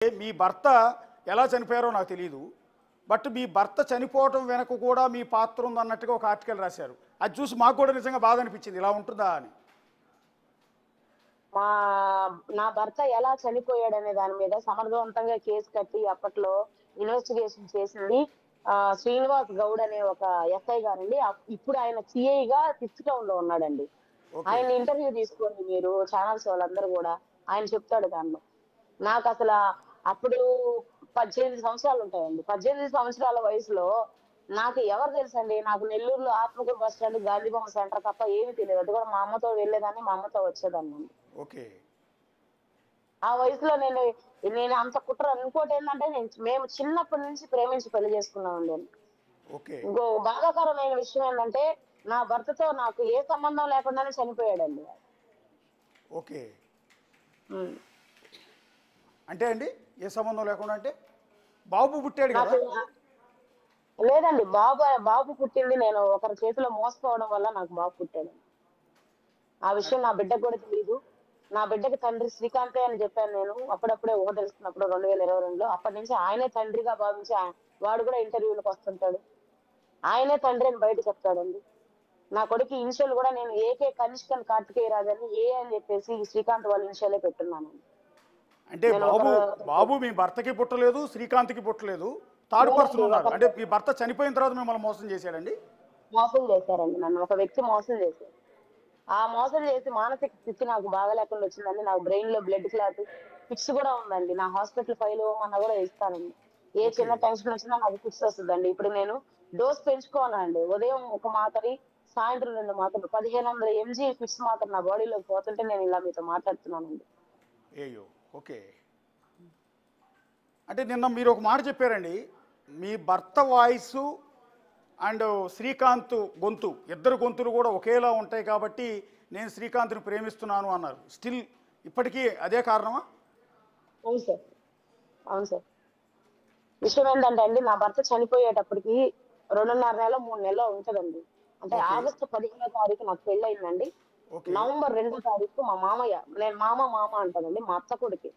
మీ భర్త ఎలా చనిపోయారో నాకు తెలియదు. బట్ మీ భర్త చనిపోవటం వెనక కూడా మీ పాత్ర ఉందన్నట్టుగా ఒక ఆర్టికల్ రాశారు. అది చూసి మాకు కూడా నిజంగా బాధ అనిపించింది, ఇలా ఉంటుందా అని. మా నా భర్త ఎలా చనిపోయాడనే దాని మీద సమర్థవంతంగా కేసు కట్టి అప్పట్లో ఇన్వెస్టిగేషన్ చేసింది శ్రీనివాస్ గౌడ్ అనే ఒక ఎస్ఐ గారండి. ఇప్పుడు ఆయన సిఐగా సిక్స్త్ టౌన్ లో ఉన్నాడండి. ఓకే ఆయన ఇంటర్వ్యూ తీసుకోండి మీరు, ఛానల్స్ వాళ్ళందరూ కూడా, ఆయన చెప్తాడు దానిలో. నాకు అసలు అప్పుడు 18 సంవత్సరాలు ఉంటాయండి. 18 సంవత్సరాల వయసులో నాకు ఎవరు తెలుసండి? నాకు నెల్లూరులో Atmakur bus stand, Gandhibomma centre తప్ప ఏమీ తెలియదు. అది కూడా మా అమ్మతో వెళ్ళేదాన్ని, మా అమ్మతో వచ్చేదాన్ని. ఓకే ఆ వయసులో నేను నేను అంత కుట్ర. ఇంకోటి ఏంటంటే మేము చిన్నప్పటి నుంచి ప్రేమించి పెళ్లి చేసుకున్నామండి. ఓకే ఇంకో బాధాకరమైన విషయం ఏంటంటే నా భర్తతో నాకు ఏ సంబంధం లేకుండానే చనిపోయాడండి. ఓకే అంటే అండి ఏ సంబంధం లేకుండా అంటే బాబు పుట్టాడు కదా? లేదండి, బాబు పుట్టింది నేను ఒకరి చేతిలో మోసపోవడం వల్ల నాకు బాబు పుట్టాడు. ఆ విషయం నా బిడ్డకు కూడా తెలియదు. నా బిడ్డకి తండ్రి శ్రీకాంతే అని చెప్పాను నేను అప్పుడప్పుడే ఊహ తెలుసుకున్నప్పుడు 2022లో. అప్పటి నుంచి ఆయనే తండ్రిగా భావించి వాడు కూడా ఇంటర్వ్యూలకు వస్తుంటాడు. ఆయనే తండ్రి అని బయట చెప్తాడండి. నా కొడుకు ఇనిషియల్ కూడా నేను ఏకే కనిష్కన్ కార్తికేయ రాజని ఏ అని చెప్పేసి శ్రీకాంత్ వాళ్ళ ఇనిషియలే పెట్టున్నాను. అంటే బాబు మీ భర్తకి పుట్టలేదు, శ్రీకాంత్కి పుట్టలేదు, థర్డ్ పర్సన్ ఉన్నారు. అంటే మీ భర్త చనిపోయిన తర్వాత మిమ్మల్ని మోసం చేశాడండి? మోసం చేశారండి నన్ను. ఒక వ్యక్తి మోసం చేశారు. ఆ మోసం చేసి మానసిక స్థితి నాకు బాగా లేకుండా వచ్చిందండి. నాకు బ్రెయిన్ లో బ్లడ్ క్లాట్, ఫిక్స్ కూడా ఉందండి. నా హాస్పిటల్ ఫైల్ అన్న కూడా ఇస్తానండి. ఏ చిన్న టెన్షన్ వచ్చినా నాకు ఫిక్స్ వస్తుందండి. ఇప్పుడు నేను డోస్ పెంచుకోనండి. ఉదయం ఒక మాత్రని, సాయంత్రం 2 మాత్రలు, 1500 mg ఫిక్స్ మాత్రం నా బాడీలోకి పోతుంటే నేను ఇలా మీతో మాట్లాడుతున్నానండి. అయ్యో ఓకే. అంటే నిన్న మీరు ఒక మాట చెప్పారండి, మీ భర్త వాయిస్ అండ్ శ్రీకాంత్ గొంతు, ఇద్దరు గొంతులు కూడా ఒకేలా ఉంటాయి కాబట్టి నేను శ్రీకాంత్ని ప్రేమిస్తున్నాను అన్నారు. స్టిల్ ఇప్పటికీ అదే కారణమా? అవును సార్, అవును సార్. విషయం ఏంటంటే అండి, నా భర్త చనిపోయేటప్పటికి 2.5 నెల 3 నెలలు ఉంటదండి. అంటే ఆగస్టు 15వ తారీఖు నాకు పెళ్లి అయిందండి. నవంబర్ 2వ తారీఖు మా మామయ్య, నేను మామ అంటానండి, మా అత్త కొడుకు,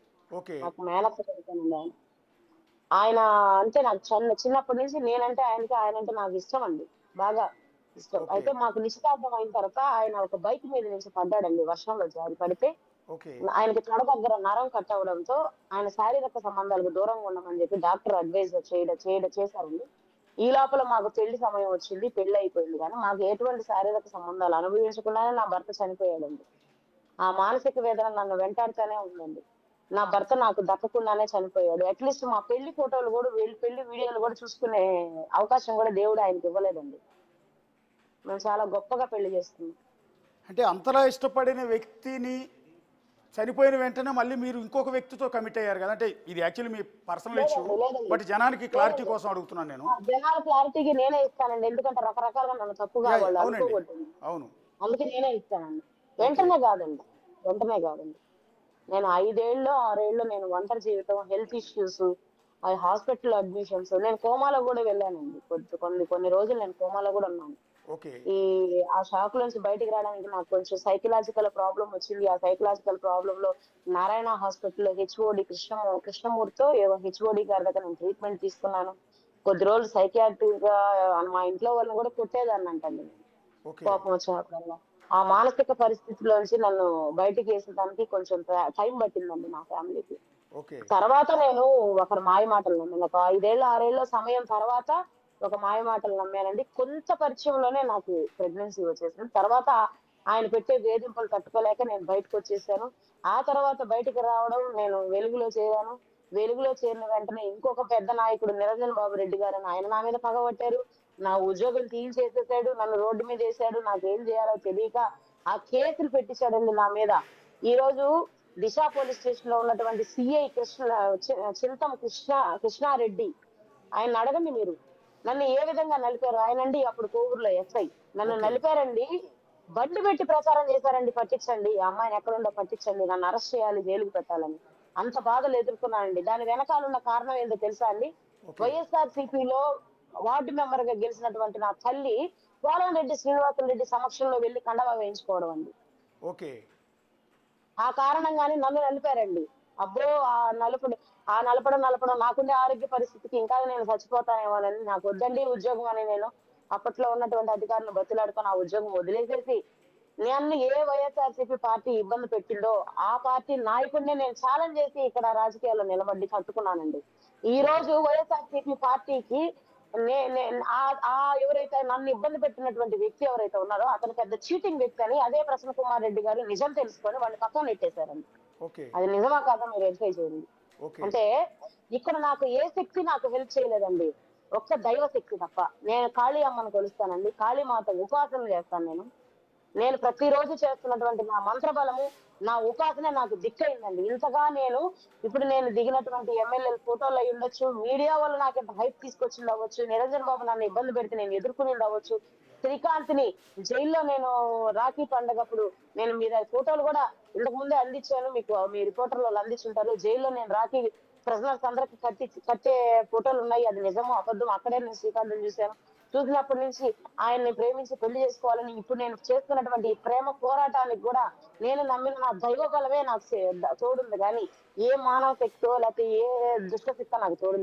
నాకు మేనత్త కొడుకునండి ఆయన. ఆయన అంటే నాకు చిన్నప్పటి నుంచి నేనంటే ఆయనంటే నాకు ఇష్టం అండి, బాగా ఇష్టం. అయితే మాకు నిశ్చితార్థం అయిన తర్వాత ఆయన ఒక బైక్ మీద నుంచి పడ్డాడండి, వర్షంలో జారి పడితే. ఆయనకి తొడ దగ్గర నరం కట్ అవడంతో ఆయన శారీరక సంబంధాలకు దూరంగా ఉండమని చెప్పి డాక్టర్ అడ్వైజ్ చేశారండి. ఈ లోపల మాకు పెళ్లి సమయం వచ్చింది, పెళ్లి అయిపోయింది. కానీ మాకు ఎటువంటి శారీరక సంబంధాలు అనుభవించకుండానే నా భర్త చనిపోయాడండి. ఆ మానసిక వేదన నన్ను వెంటాడుతూనే ఉందండి. నా భర్త నాకు దక్కకుండానే చనిపోయాడు. అట్లీస్ట్ మా పెళ్లి ఫోటోలు కూడా, పెళ్లి వీడియోలు కూడా చూసుకునే అవకాశం కూడా దేవుడు ఆయనకి ఇవ్వలేదండి. మేము చాలా గొప్పగా పెళ్లి చేసుకున్నాం. అంటే అంతలా ఇష్టపడిన వ్యక్తిని చనిపోయిన వెంటనే మళ్ళీ మీరు ఇంకొక వ్యక్తితో కమిట్ అయ్యారు కదా? అంటే ఇది actually me personal issue, but జనానికి క్లారిటీ కోసం అడుగుతున్నాను నేను. జనాల క్లారిటీకి నేనే ఇస్తానండి, ఎందుకంటే రకరకాలుగా నన్ను తప్పుగా వాళ్ళు అనుకోకూడదు. అవును, అందుకే నేనే ఇస్తానండి. వెంటనే కాదండి. నేను 5 ఏళ్ళు 6 ఏళ్ళు నేను ఒంటరి జీవితం, హెల్త్ ఇష్యూస్, హాస్పిటల్ అడ్మిషన్స్, నేను కోమాలో కూడా వెళ్ళానండి. కొన్ని రోజులు నేను కోమాలో కూడా ఉన్నాను. ఆ షాక్ నుంచి బయటికి రావడానికి నాకు కొంచెం సైకలాజికల్ ప్రాబ్లం వచ్చింది. ఆ సైకలాజికల్ ప్రాబ్లం లో నారాయణ హాస్పిటల్లో హెచ్ఓడి కృష్ణమూర్తితో హెచ్ఓడి గారి దగ్గర నేను ట్రీట్మెంట్ తీసుకున్నాను. కొద్ది రోజులు సైకియాట్రిక్ గా మా ఇంట్లో వాళ్ళని కూడా కొట్టేదాన్ని అంటండి, కోపం వచ్చినప్పుడల్లా. ఆ మానసిక పరిస్థితిలోంచి నన్ను బయటికి వేసేదానికి కొంచెం టైం పట్టిందండి మా ఫ్యామిలీకి. తర్వాత నేను ఒకరి మాయ మాటలు నమ్మాను. ఒక 5 ఏళ్ళు 6 ఏళ్ళ సమయం తర్వాత ఒక మాయ మాటలు నమ్మానండి. కొంత పరిచయంలోనే నాకు ప్రెగ్నెన్సీ వచ్చేసింది. తర్వాత ఆయన పెట్టే వేధింపులు తట్టుకోలేక నేను బయటకు వచ్చేసాను. ఆ తర్వాత బయటకు రావడం, నేను వెలుగులో చేరాను. వెలుగులో చేరిన వెంటనే ఇంకొక పెద్ద నాయకుడు నిరంజన్ బాబు రెడ్డి గారు అని ఆయన నా మీద పగబట్టారు. నా ఉద్యోగం తీసేసేసాడు, నన్ను రోడ్డు మీద వేసాడు. నాకేం చేయాలో తెలియక ఆ కేసులు పెట్టించాడండి నా మీద. ఈ రోజు దిశ పోలీస్ స్టేషన్ లో ఉన్నటువంటి సిఐ చింతం కృష్ణారెడ్డి, ఆయన అడగండి మీరు, నన్ను ఏ విధంగా నలిపారు. ఆయనండి అప్పుడు కోవూరులో ఎస్ఐ. నన్ను నలిపారండి, బండి పెట్టి ప్రచారం చేశారండి, పట్టించండి ఆ అమ్మాయిని, ఎక్కడుండో పట్టించండి, నన్ను అరెస్ట్ చేయాలి, జైలుకు పెట్టాలని. అంత బాధలు ఎదుర్కొన్నానండి. దాని వెనకాల ఉన్న కారణం ఏంటో తెలుసా అండి? వైఎస్ఆర్సీపీలో వార్డు మెంబర్ గా గెలిచినటువంటి నా తల్లి పోలంరెడ్డి శ్రీనివాసులు సమక్షంలో వెళ్లి కండవా వేయించుకోవడం అండి. ఆ కారణంగానే నన్ను నలిపారండి. అబ్బో ఆ నలుపుడు ఆ నలపడం నాకుండే ఆరోగ్య పరిస్థితికి ఇంకా నేను చచ్చిపోతానేమోనని నాకు వద్దండి ఉద్యోగం అని నేను అప్పట్లో ఉన్నటువంటి అధికారులను బతిలాడుకొని ఆ ఉద్యోగం వదిలేసేసి నన్ను ఏ వైఎస్ఆర్సీపీ పార్టీ ఇబ్బంది పెట్టిందో ఆ పార్టీ నాయకుడిని నేను ఛాలెంజ్ చేసి ఇక్కడ రాజకీయాల్లో నిలబడి కట్టుకున్నానండి. ఈ ఓకే. రోజు వైఎస్ఆర్సీపీ పార్టీకి ఎవరైతే నన్ను ఇబ్బంది పెట్టినటువంటి వ్యక్తి ఎవరైతే ఉన్నారో అతను పెద్ద చీటింగ్ వ్యక్తి అని అదే ప్రసన్న కుమార్ రెడ్డి గారు నిజం తెలుసుకొని వాడిని పక్కన నెట్టేశారండి. ఓకే. అది నిజమా కాదా మీరు వెరిఫై చేయండి. ఓకే. అంటే ఇక్కడ నాకు ఏ శక్తి నాకు హెల్ప్ చేయలేదండి. ఒక్క దైవ శక్తి తప్ప. నేను కాళీ అమ్మను కొలుస్తానండి. కాళీమాత ఉపాసన చేస్తాను నేను. నేను ప్రతిరోజు చేస్తున్నటువంటి నా మంత్ర బలము, నా ఉపాసన నాకు దిక్కయిందండి. ఇంతగా ఇప్పుడు నేను దిగినటువంటి ఎమ్మెల్యేల ఫోటోలు అయి ఉండొచ్చు, మీడియా వల్ల నాకు ఇంత హైప్ తీసుకొచ్చింది అవ్వచ్చు, నిరంజన్ బాబు నన్ను ఇబ్బంది పెడితే నేను ఎదుర్కొని అవ్వచ్చు, శ్రీకాంత్ ని జైల్లో నేను రాఖీ పండగప్పుడు నేను మీద ఫోటోలు కూడా ఇంతకు ముందే అందించాను, మీకు మీ రిపోర్టర్లు వాళ్ళు అందించుంటారు. జైల్లో నేను రాఖీ ప్రిజనర్స్ అందరికి కట్టే ఫోటోలు ఉన్నాయి. అది నిజమో అబద్ధం అక్కడే నేను శ్రీకాంత్ చూశాను. చూసినప్పటి నుంచి ఆయన్ని ప్రేమించి పెళ్లి చేసుకోవాలని ఇప్పుడు నేను చేస్తున్నటువంటి ఈ ప్రేమ పోరాటానికి కూడా నేను నమ్మిన నా దైవ బలమే నాకు తోడుంది కానీ ఏ మానవ శక్తో లేకపోతే ఏ దుష్ట శక్తో నాకు తోడుంది.